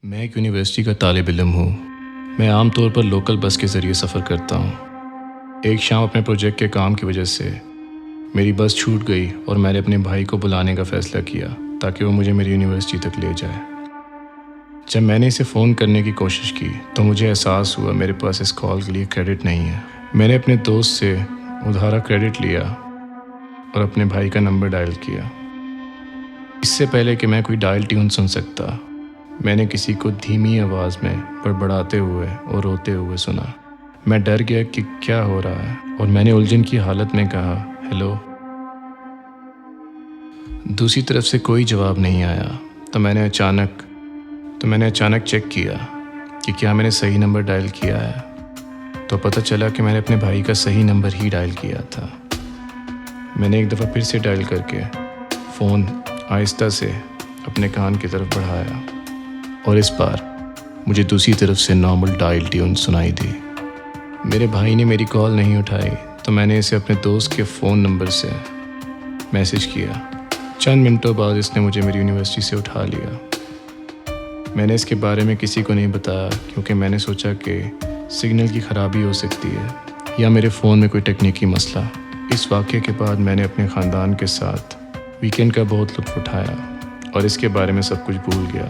میں ایک یونیورسٹی کا طالب علم ہوں۔ میں عام طور پر لوکل بس کے ذریعے سفر کرتا ہوں۔ ایک شام اپنے پروجیکٹ کے کام کی وجہ سے میری بس چھوٹ گئی اور میں نے اپنے بھائی کو بلانے کا فیصلہ کیا تاکہ وہ مجھے میری یونیورسٹی تک لے جائے۔ جب میں نے اسے فون کرنے کی کوشش کی تو مجھے احساس ہوا میرے پاس اس کال کے لیے کریڈٹ نہیں ہے۔ میں نے اپنے دوست سے ادھارا کریڈٹ لیا اور اپنے بھائی کا نمبر ڈائل کیا۔ اس سے پہلے کہ میں کوئی ڈائل ٹیون سن سکتا، میں نے کسی کو دھیمی آواز میں بڑبڑاتے ہوئے اور روتے ہوئے سنا۔ میں ڈر گیا کہ کیا ہو رہا ہے اور میں نے الجھن کی حالت میں کہا، ہیلو۔ دوسری طرف سے کوئی جواب نہیں آیا تو میں نے اچانک چیک کیا کہ کیا میں نے صحیح نمبر ڈائل کیا ہے، تو پتہ چلا کہ میں نے اپنے بھائی کا صحیح نمبر ہی ڈائل کیا تھا۔ میں نے ایک دفعہ پھر سے ڈائل کر کے فون آہستہ سے اپنے کان کی طرف بڑھایا اور اس بار مجھے دوسری طرف سے نارمل ڈائل ٹیون سنائی دی۔ میرے بھائی نے میری کال نہیں اٹھائی تو میں نے اسے اپنے دوست کے فون نمبر سے میسج کیا۔ چند منٹوں بعد اس نے مجھے میری یونیورسٹی سے اٹھا لیا۔ میں نے اس کے بارے میں کسی کو نہیں بتایا کیونکہ میں نے سوچا کہ سگنل کی خرابی ہو سکتی ہے یا میرے فون میں کوئی ٹیکنیکی مسئلہ۔ اس واقعے کے بعد میں نے اپنے خاندان کے ساتھ ویکینڈ کا بہت لطف اٹھایا اور اس کے بارے میں سب کچھ بھول گیا،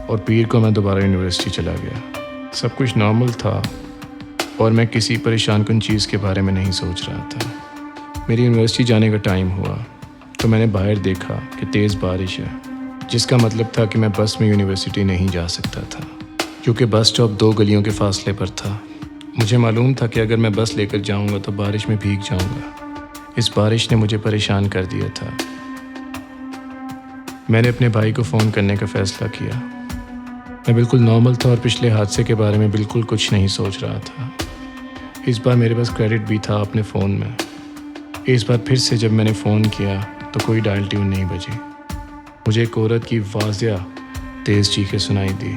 اور پیر کو میں دوبارہ یونیورسٹی چلا گیا۔ سب کچھ نارمل تھا اور میں کسی پریشان کن چیز کے بارے میں نہیں سوچ رہا تھا۔ میری یونیورسٹی جانے کا ٹائم ہوا تو میں نے باہر دیکھا کہ تیز بارش ہے، جس کا مطلب تھا کہ میں بس میں یونیورسٹی نہیں جا سکتا تھا کیونکہ بس اسٹاپ 2 گلیوں کے فاصلے پر تھا۔ مجھے معلوم تھا کہ اگر میں بس لے کر جاؤں گا تو بارش میں بھیگ جاؤں گا۔ اس بارش نے مجھے پریشان کر دیا تھا۔ میں نے اپنے بھائی کو فون کرنے کا فیصلہ کیا۔ میں بالکل نارمل تھا اور پچھلے حادثے کے بارے میں بالکل کچھ نہیں سوچ رہا تھا۔ اس بار میرے پاس کریڈٹ بھی تھا اپنے فون میں۔ اس بار پھر سے جب میں نے فون کیا تو کوئی ڈائل ٹیون نہیں بجی۔ مجھے ایک عورت کی واضح تیز چیخیں سنائی دی۔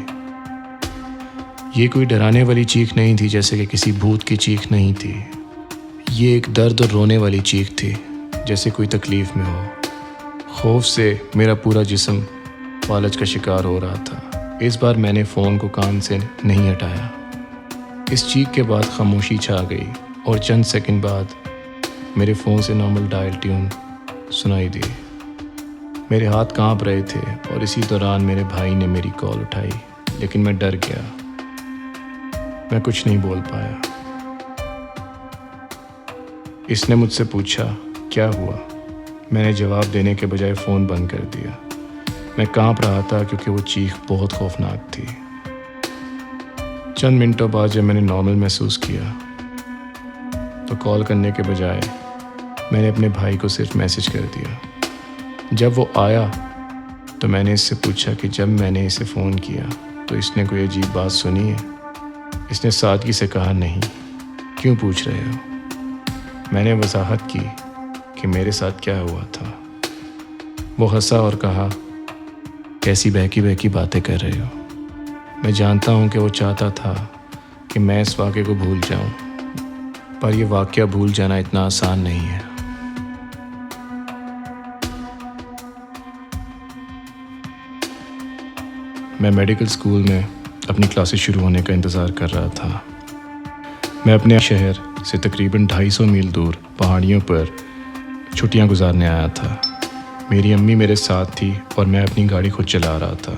یہ کوئی ڈرانے والی چیخ نہیں تھی جیسے کہ کسی بھوت کی چیخ نہیں تھی۔ یہ ایک درد اور رونے والی چیخ تھی جیسے کوئی تکلیف میں ہو۔ خوف سے میرا پورا جسم فالج کا شکار ہو رہا تھا۔ اس بار میں نے فون کو کان سے نہیں ہٹایا۔ اس چیخ کے بعد خاموشی چھا گئی اور چند سیکنڈ بعد میرے فون سے نارمل ڈائل ٹیون سنائی دی۔ میرے ہاتھ کانپ رہے تھے اور اسی دوران میرے بھائی نے میری کال اٹھائی، لیکن میں ڈر گیا۔ میں کچھ نہیں بول پایا۔ اس نے مجھ سے پوچھا کیا ہوا۔ میں نے جواب دینے کے بجائے فون بند کر دیا۔ میں کانپ رہا تھا کیونکہ وہ چیخ بہت خوفناک تھی۔ چند منٹوں بعد جب میں نے نارمل محسوس کیا تو کال کرنے کے بجائے میں نے اپنے بھائی کو صرف میسج کر دیا۔ جب وہ آیا تو میں نے اس سے پوچھا کہ جب میں نے اسے فون کیا تو اس نے کوئی عجیب بات سنی ہے۔ اس نے سادگی سے کہا، نہیں۔ کیوں پوچھ رہے ہو؟ میں نے وضاحت کی کہ میرے ساتھ کیا ہوا تھا۔ وہ ہنسا اور کہا، کیسی بہکی باتیں کر رہے ہو؟ میں جانتا ہوں کہ وہ چاہتا تھا کہ میں اس واقعے کو بھول جاؤں، پر یہ واقعہ بھول جانا اتنا آسان نہیں ہے۔ میں میڈیکل اسکول میں اپنی کلاسز شروع ہونے کا انتظار کر رہا تھا۔ میں اپنے شہر سے تقریباً 250 میل دور پہاڑیوں پر چھٹیاں گزارنے آیا تھا۔ میری امی میرے ساتھ تھی اور میں اپنی گاڑی خود چلا رہا تھا۔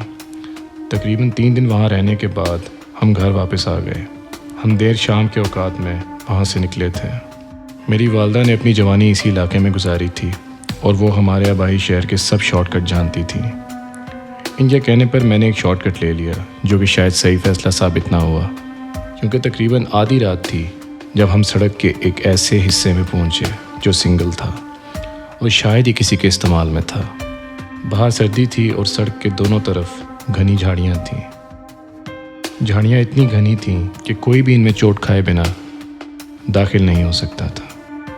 تقریباً 3 دن وہاں رہنے کے بعد ہم گھر واپس آ گئے۔ ہم دیر شام کے اوقات میں وہاں سے نکلے تھے۔ میری والدہ نے اپنی جوانی اسی علاقے میں گزاری تھی اور وہ ہمارے آبائی شہر کے سب شارٹ کٹ جانتی تھی۔ ان کے کہنے پر میں نے ایک شارٹ کٹ لے لیا جو کہ شاید صحیح فیصلہ ثابت نہ ہوا، کیونکہ تقریباً آدھی رات تھی جب ہم سڑک کے ایک ایسے حصے میں پہنچے جو سنگل تھا اور شاید ہی کسی کے استعمال میں تھا۔ باہر سردی تھی اور سڑک کے دونوں طرف گھنی جھاڑیاں تھیں۔ جھاڑیاں اتنی گھنی تھیں کہ کوئی بھی ان میں چوٹ کھائے بنا داخل نہیں ہو سکتا تھا۔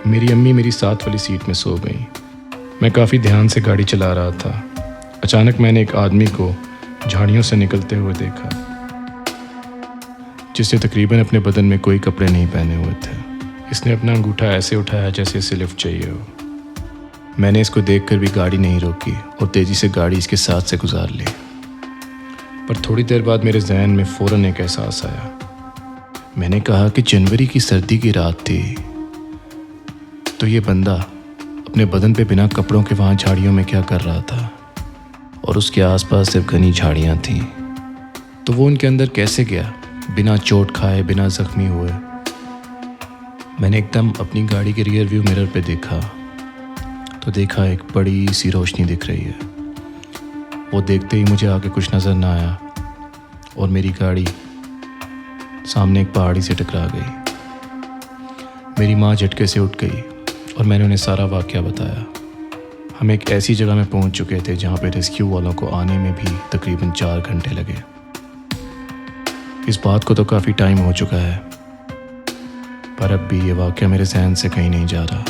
میری امی میری ساتھ والی سیٹ میں سو گئیں۔ میں کافی دھیان سے گاڑی چلا رہا تھا۔ اچانک میں نے ایک آدمی کو جھاڑیوں سے نکلتے ہوئے دیکھا جس نے تقریباً اپنے بدن میں کوئی کپڑے نہیں پہنے ہوئے تھے۔ اس نے اپنا انگوٹھا ایسے اٹھایا جیسے اسے لفٹ چاہیے ہو۔ میں نے اس کو دیکھ کر بھی گاڑی نہیں روکی اور تیزی سے گاڑی اس کے ساتھ سے گزار لی۔ پر تھوڑی دیر بعد میرے ذہن میں فوراً ایک احساس آیا۔ میں نے کہا کہ جنوری کی سردی کی رات تھی، تو یہ بندہ اپنے بدن پہ بنا کپڑوں کے وہاں جھاڑیوں میں کیا کر رہا تھا، اور اس کے آس پاس صرف گھنی جھاڑیاں تھیں، تو وہ ان کے اندر کیسے گیا بنا چوٹ کھائے، بنا زخمی ہوئے؟ میں نے ایک دم اپنی گاڑی کے ریئر ویو مرر پہ دیکھا تو دیکھا ایک بڑی سی روشنی دکھ رہی ہے۔ وہ دیکھتے ہی مجھے آگے کچھ نظر نہ آیا اور میری گاڑی سامنے ایک پہاڑی سے ٹکرا گئی۔ میری ماں جھٹکے سے اٹھ گئی اور میں نے انہیں سارا واقعہ بتایا۔ ہم ایک ایسی جگہ میں پہنچ چکے تھے جہاں پہ ریسکیو والوں کو آنے میں بھی تقریباً 4 گھنٹے لگے۔ اس بات کو تو کافی ٹائم ہو چکا ہے، پر اب بھی یہ واقعہ میرے ذہن سے کہیں نہیں جا رہا۔